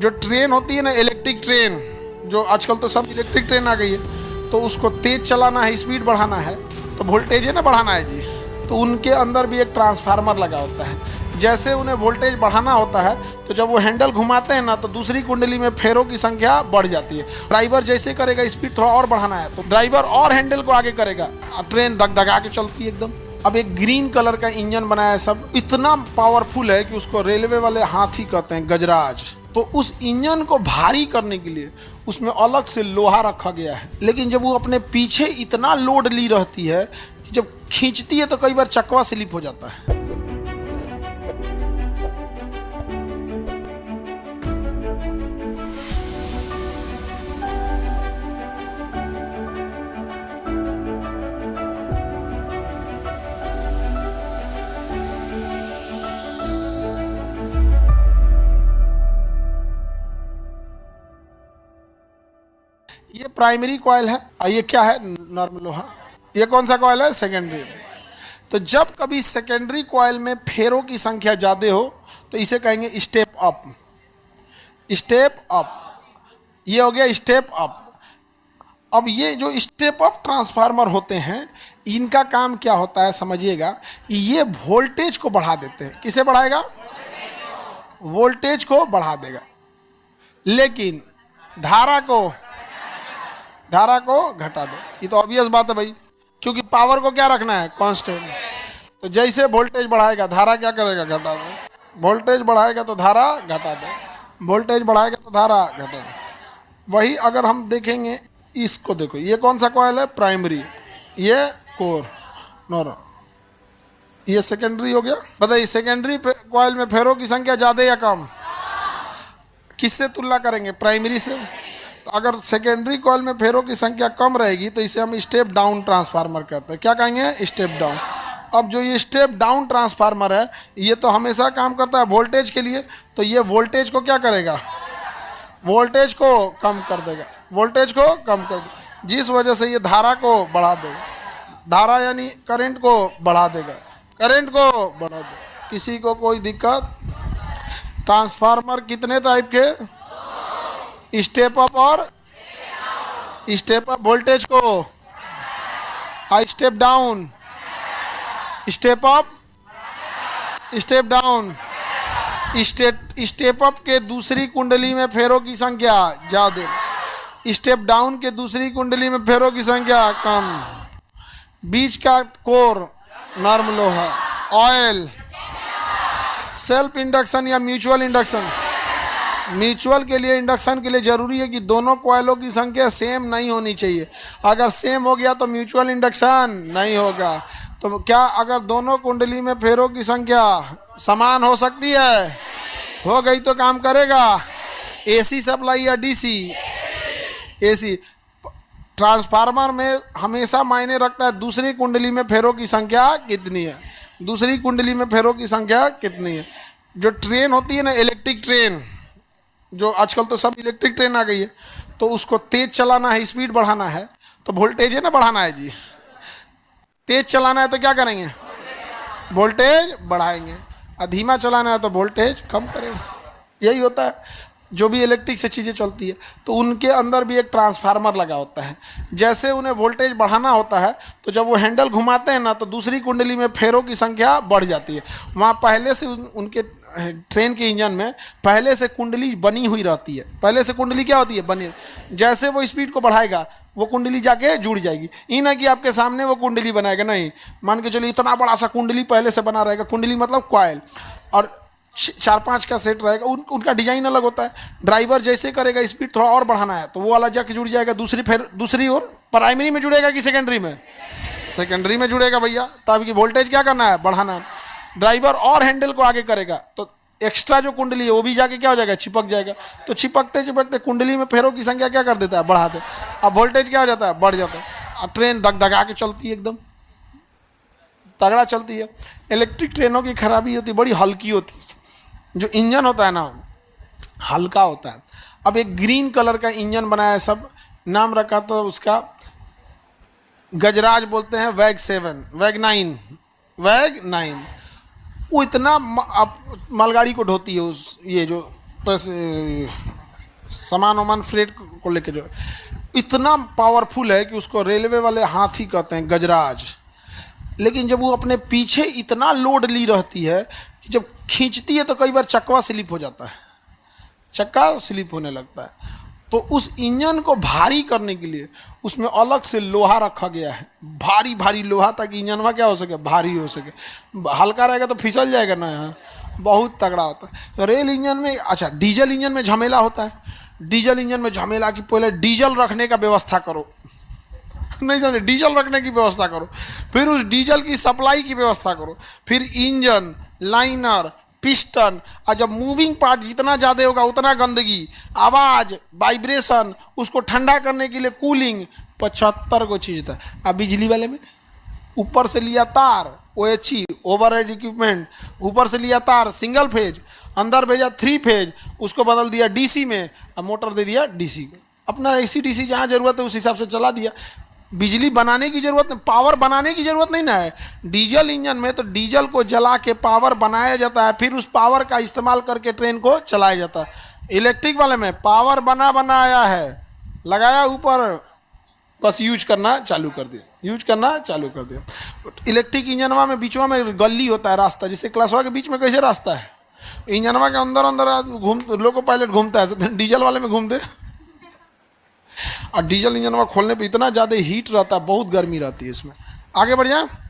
जो ट्रेन होती है ना, इलेक्ट्रिक ट्रेन, जो आजकल तो सब इलेक्ट्रिक ट्रेन आ गई है, तो उसको तेज चलाना है, स्पीड बढ़ाना है, तो वोल्टेज है ना बढ़ाना है जी, तो उनके अंदर भी एक ट्रांसफार्मर लगा होता है। जैसे उन्हें वोल्टेज बढ़ाना होता है तो जब वो हैंडल घुमाते हैं ना, तो दूसरी कुंडली में फेरों की संख्या बढ़ जाती है। ड्राइवर जैसे करेगा, स्पीड थोड़ा और बढ़ाना है तो ड्राइवर और हैंडल को आगे करेगा, ट्रेन धगधगा के चलती है एकदम। अब एक ग्रीन कलर का इंजन बनाया है, सब इतना पावरफुल है कि उसको रेलवे वाले हाथी कहते हैं, गजराज। तो उस इंजन को भारी करने के लिए उसमें अलग से लोहा रखा गया है, लेकिन जब वो अपने पीछे इतना लोड ली रहती है कि जब खींचती है तो कई बार चकवा स्लिप हो जाता है। ये प्राइमरी कॉइल है और ये क्या है, नॉर्मल लोहा। ये कौन सा कॉइल है, सेकेंडरी। तो जब कभी सेकेंडरी कॉइल में फेरों की संख्या ज़्यादा हो तो इसे कहेंगे स्टेप अप। स्टेप अप, ये हो गया स्टेप अप। अब ये जो स्टेप अप ट्रांसफार्मर होते हैं, इनका काम क्या होता है समझिएगा, ये वोल्टेज को बढ़ा देते हैं। किसे बढ़ाएगा, वोल्टेज को बढ़ा देगा, लेकिन धारा को घटा दो। ये तो ऑब्वियस बात है भाई, क्योंकि पावर को क्या रखना है, कांस्टेंट। तो जैसे वोल्टेज बढ़ाएगा, धारा क्या करेगा, घटा दो। वोल्टेज बढ़ाएगा तो धारा घटा दो, वोल्टेज बढ़ाएगा तो धारा घटा दो। वही अगर हम देखेंगे, इसको देखो, ये कौन सा कॉइल है, प्राइमरी, ये कोर, नॉर्मल, ये सेकेंडरी हो गया। बताइए सेकेंडरी कॉइल में फेरों की संख्या ज़्यादा या कम, किससे तुलना करेंगे, प्राइमरी से। तो अगर सेकेंडरी कॉइल में फेरों की संख्या कम रहेगी तो इसे हम स्टेप डाउन ट्रांसफार्मर कहते हैं। क्या कहेंगे, स्टेप डाउन। अब जो ये स्टेप डाउन ट्रांसफार्मर है, ये तो हमेशा काम करता है वोल्टेज के लिए, तो ये वोल्टेज को क्या करेगा, वोल्टेज को कम कर देगा, वोल्टेज को कम कर देगा, जिस वजह से ये धारा को बढ़ा देगा। धारा यानी करंट को बढ़ा देगा, करंट को बढ़ा देगा। किसी को कोई दिक्कत। ट्रांसफार्मर कितने टाइप के, स्टेप अप और स्टेप अप वोल्टेज को, step down, step up, step down. Step up के दूसरी कुंडली में फेरों की संख्या ज्यादा, स्टेप डाउन के दूसरी कुंडली में फेरों की संख्या कम। बीच का कोर नॉर्मल लोहा, ऑयल, सेल्फ इंडक्शन या म्यूचुअल इंडक्शन। म्यूचुअल के लिए, इंडक्शन के लिए जरूरी है कि दोनों कॉइलों की संख्या सेम नहीं होनी चाहिए। अगर सेम हो गया तो म्यूचुअल इंडक्शन नहीं होगा। तो क्या अगर दोनों कुंडली में फेरों की संख्या समान हो सकती है, हो गई तो काम करेगा, एसी सप्लाई या डीसी, एसी। ट्रांसफार्मर में हमेशा मायने रखता है दूसरी कुंडली में फेरों की संख्या कितनी है, दूसरी कुंडली में फेरों की संख्या कितनी है। जो ट्रेन होती है ना, इलेक्ट्रिक ट्रेन, जो आजकल तो सब इलेक्ट्रिक ट्रेन आ गई है, तो उसको तेज चलाना है, स्पीड बढ़ाना है, तो वोल्टेज है ना बढ़ाना है जी। तेज चलाना है तो क्या करेंगे, वोल्टेज बढ़ाएंगे, और धीमा चलाना है तो वोल्टेज कम करेंगे। यही होता है जो भी इलेक्ट्रिक से चीज़ें चलती है, तो उनके अंदर भी एक ट्रांसफार्मर लगा होता है। जैसे उन्हें वोल्टेज बढ़ाना होता है तो जब वो हैंडल घुमाते हैं ना, तो दूसरी कुंडली में फेरों की संख्या बढ़ जाती है। वहाँ पहले से उनके ट्रेन के इंजन में पहले से कुंडली बनी हुई रहती है। पहले से कुंडली क्या होती है, बनी। जैसे वो स्पीड को बढ़ाएगा, वो कुंडली जाके जुड़ जाएगी। ये ना कि आपके सामने वो कुंडली बनाएगा, नहीं। मान के चलिए इतना बड़ा सा कुंडली पहले से बना रहेगा। कुंडली मतलब कॉइल, और 4-5 का सेट रहेगा। उनका डिजाइन अलग होता है। ड्राइवर जैसे करेगा, स्पीड थोड़ा और बढ़ाना है तो वो वाला जाके जुड़ जाएगा दूसरी ओर। प्राइमरी में जुड़ेगा कि सेकेंडरी में, सेकेंडरी में जुड़ेगा भैया। तब कि वोल्टेज क्या करना है, बढ़ाना है। ड्राइवर और हैंडल को आगे करेगा तो एक्स्ट्रा जो कुंडली है वो भी जाके क्या हो जाएगा, चिपक जाएगा। तो चिपकते चिपकते कुंडली में फेरों की संख्या क्या कर देता है, बढ़ा दे। अब वोल्टेज क्या हो जाता है, बढ़ जाता है। अब ट्रेन धगधगा के चलती है, एकदम तगड़ा चलती है। इलेक्ट्रिक ट्रेनों की खराबी होती है, बड़ी हल्की होती है। जो इंजन होता है ना, हल्का होता है। अब एक ग्रीन कलर का इंजन बनाया है, सब नाम रखा तो उसका गजराज बोलते हैं, वैग 7, वैग 9। वो इतना मालगाड़ी को ढोती है, उस ये जो सामान वामान फ्रेट को लेके जो इतना पावरफुल है कि उसको रेलवे वाले हाथी कहते हैं, गजराज। लेकिन जब वो अपने पीछे इतना लोड ली रहती है कि जब खींचती है तो कई बार चक्का स्लिप हो जाता है, चक्का स्लिप होने लगता है। तो उस इंजन को भारी करने के लिए उसमें अलग से लोहा रखा गया है, भारी भारी लोहा, ताकि इंजन में क्या हो सके, भारी हो सके। हल्का रहेगा तो फिसल जाएगा ना, यहाँ बहुत तगड़ा होता है। तो रेल इंजन में, अच्छा डीजल इंजन में झमेला होता है। डीजल इंजन में झमेला कि पहले डीजल रखने का व्यवस्था करो, नहीं समझे, डीजल रखने की व्यवस्था करो, फिर उस डीजल की सप्लाई की व्यवस्था करो, फिर इंजन, लाइनर, पिस्टन, और जब मूविंग पार्ट जितना ज़्यादा होगा उतना गंदगी, आवाज़, वाइब्रेशन, उसको ठंडा करने के लिए कूलिंग, 75 को चीज़ था। अब बिजली वाले में ऊपर से लिया तार, OHE ओवर हेड इक्विपमेंट, ऊपर से लिया तार सिंगल फेज, अंदर भेजा 3 फेज, उसको बदल दिया DC में, अब मोटर दे दिया DC को। अपना AC DC जहाँ ज़रूरत है उस हिसाब से चला दिया। बिजली बनाने की ज़रूरत नहीं, पावर बनाने की ज़रूरत नहीं ना है। डीजल इंजन में तो डीजल को जला के पावर बनाया जाता है, फिर उस पावर का इस्तेमाल करके ट्रेन को चलाया जाता है। इलेक्ट्रिक वाले में पावर बनाया है, लगाया ऊपर, बस यूज करना चालू कर दिया, यूज करना चालू कर दिया। इलेक्ट्रिक इंजनवा में बीचवा में गली होता है, रास्ता, जिससे क्लासवा के बीच में कैसे रास्ता है, इंजनवा के अंदर अंदर घूम लोको पायलट घूमता है, तो डीजल वाले में घूमते। और डीजल इंजन में खोलने पे इतना ज़्यादा हीट रहता है, बहुत गर्मी रहती है इसमें। आगे बढ़ जाए।